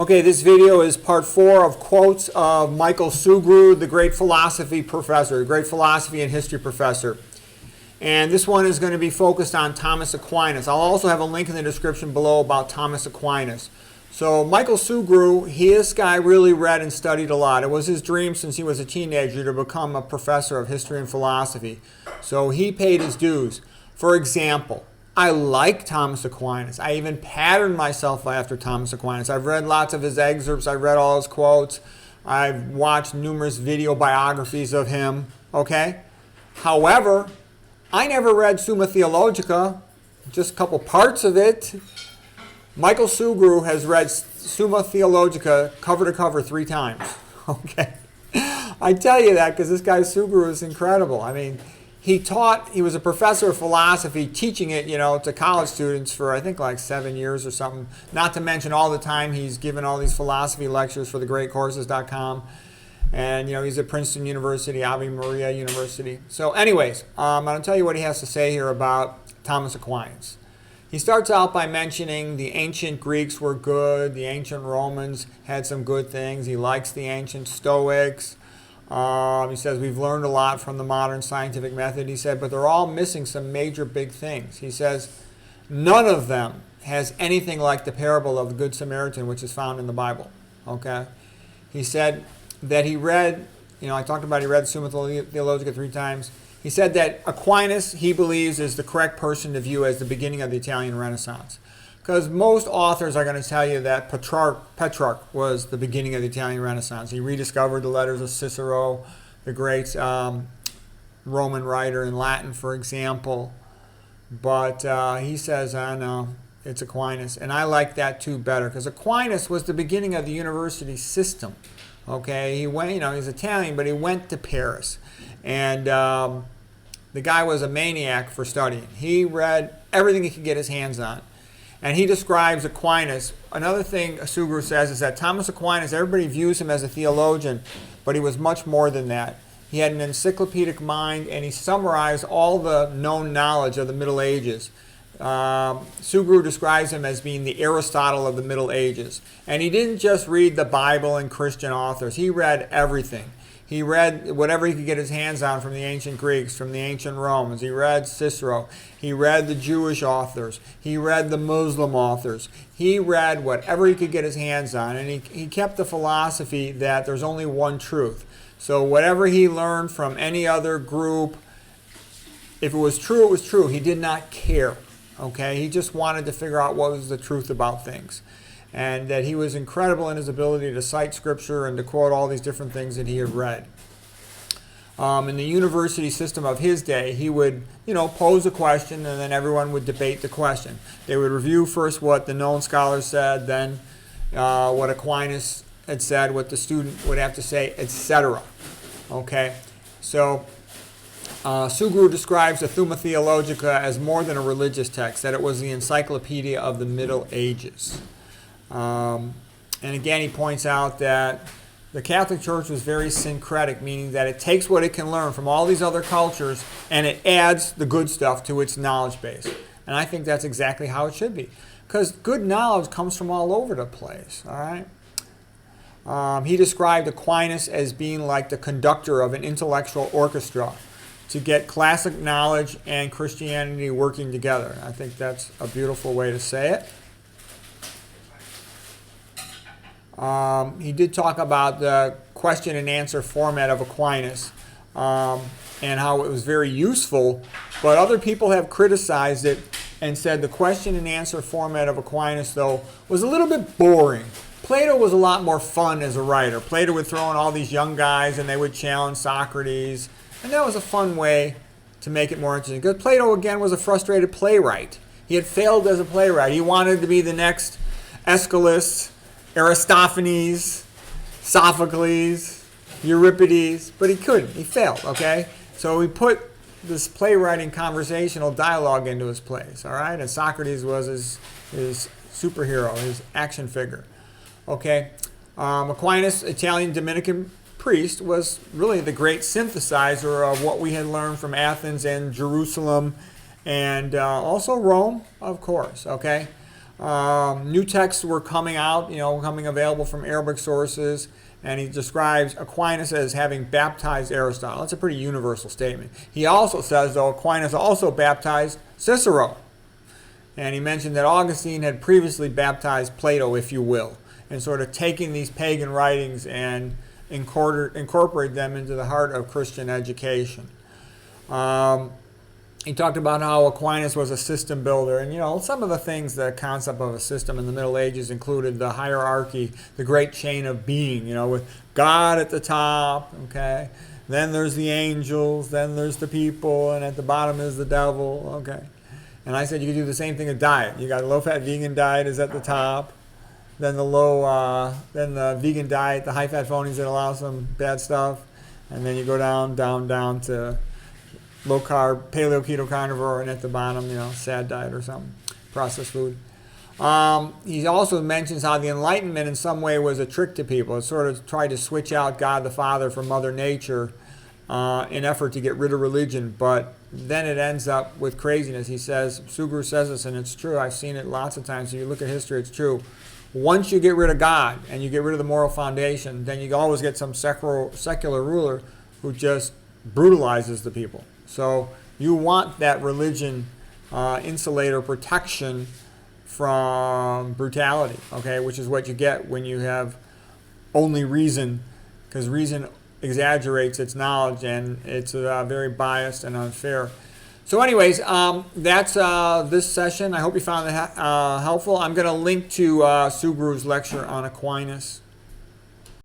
Okay, this video is part 4 of quotes of Michael Sugrue, the great philosophy professor, great philosophy and history professor. And this one is going to be focused on Thomas Aquinas. I'll also have a link in the description below about Thomas Aquinas. So Michael Sugrue, this guy really read and studied a lot. It was his dream since he was a teenager to become a professor of history and philosophy. So he paid his dues. For example, I like Thomas Aquinas. I even patterned myself after Thomas Aquinas. I've read lots of his excerpts. I've read all his quotes. I've watched numerous video biographies of him. Okay? However, I never read Summa Theologica, just a couple parts of it. Michael Sugrue has read Summa Theologica cover to cover 3 times. Okay? I tell you that because this guy Sugrue is incredible. I mean, he was a professor of philosophy teaching it, to college students for I think like 7 years or something. Not to mention all the time he's given all these philosophy lectures for thegreatcourses.com. And, he's at Princeton University, Ave Maria University. So anyways, I'm going to tell you what he has to say here about Thomas Aquinas. He starts out by mentioning the ancient Greeks were good, the ancient Romans had some good things. He likes the ancient Stoics. He says we've learned a lot from the modern scientific method, he said, but they're all missing some major big things. He says none of them has anything like the parable of the Good Samaritan, which is found in the Bible. Okay? He said that he read, I talked about he read Summa Theologica 3 times. He said that Aquinas, he believes, is the correct person to view as the beginning of the Italian Renaissance. Because most authors are going to tell you that Petrarch was the beginning of the Italian Renaissance. He rediscovered the letters of Cicero, the great Roman writer in Latin, for example. But he says, no, it's Aquinas. And I like that too better, because Aquinas was the beginning of the university system. Okay, he went, he's Italian, but he went to Paris. And the guy was a maniac for studying. He read everything he could get his hands on. And he describes Aquinas. Another thing Sugrue says is that Thomas Aquinas, everybody views him as a theologian, but he was much more than that. He had an encyclopedic mind, and he summarized all the known knowledge of the Middle Ages. Sugrue describes him as being the Aristotle of the Middle Ages. And he didn't just read the Bible and Christian authors. He read everything. He read whatever he could get his hands on from the ancient Greeks, from the ancient Romans. He read Cicero. He read the Jewish authors. He read the Muslim authors. He read whatever he could get his hands on. And he kept the philosophy that there's only one truth. So whatever he learned from any other group, if it was true, it was true. He did not care. Okay? He just wanted to figure out what was the truth about things. And that he was incredible in his ability to cite scripture and to quote all these different things that he had read. In the university system of his day, he would, pose a question, and then everyone would debate the question. They would review first what the known scholars said, then what Aquinas had said, what the student would have to say, etc. Okay? So Sugrue describes the Summa Theologica as more than a religious text, that it was the encyclopedia of the Middle Ages. And again, he points out that the Catholic Church was very syncretic, meaning that it takes what it can learn from all these other cultures and it adds the good stuff to its knowledge base. And I think that's exactly how it should be, because good knowledge comes from all over the place. All right. He described Aquinas as being like the conductor of an intellectual orchestra to get classic knowledge and Christianity working together. I think that's a beautiful way to say it. He did talk about the question and answer format of Aquinas and how it was very useful, but other people have criticized it and said the question and answer format of Aquinas, though, was a little bit boring. Plato was a lot more fun as a writer. Plato would throw in all these young guys and they would challenge Socrates, and that was a fun way to make it more interesting. Because Plato, again, was a frustrated playwright. He had failed as a playwright. He wanted to be the next Aeschylus, Aristophanes, Sophocles, Euripides, but he couldn't. He failed, okay? So he put this playwriting conversational dialogue into his plays, all right? And Socrates was his superhero, his action figure, okay? Aquinas, Italian Dominican priest, was really the great synthesizer of what we had learned from Athens and Jerusalem and also Rome, of course, okay? New texts were coming out, coming available from Arabic sources, and he describes Aquinas as having baptized Aristotle. That's a pretty universal statement. He also says, though, Aquinas also baptized Cicero. And he mentioned that Augustine had previously baptized Plato, if you will, and sort of taking these pagan writings and incorporate them into the heart of Christian education. He talked about how Aquinas was a system builder, and some of the things, the concept of a system in the Middle Ages included the hierarchy, the great chain of being, with God at the top, okay? Then there's the angels, then there's the people, and at the bottom is the devil, okay? And I said you could do the same thing with diet. You got a low-fat vegan diet is at the top, then the vegan diet, the high-fat phonies that allow some bad stuff, and then you go down to low-carb, paleo, keto, carnivore, and at the bottom, sad diet or something, processed food. He also mentions how the Enlightenment in some way was a trick to people. It sort of tried to switch out God the Father from Mother Nature in effort to get rid of religion, but then it ends up with craziness. He says, Sugrue says this, and it's true. I've seen it lots of times. If you look at history, it's true. Once you get rid of God and you get rid of the moral foundation, then you always get some secular ruler who just brutalizes the people. So you want that religion insulator protection from brutality, okay, which is what you get when you have only reason, because reason exaggerates its knowledge and it's very biased and unfair. So anyways, that's this session. I hope you found it helpful. I'm going to link to Sugrue's lecture on Aquinas.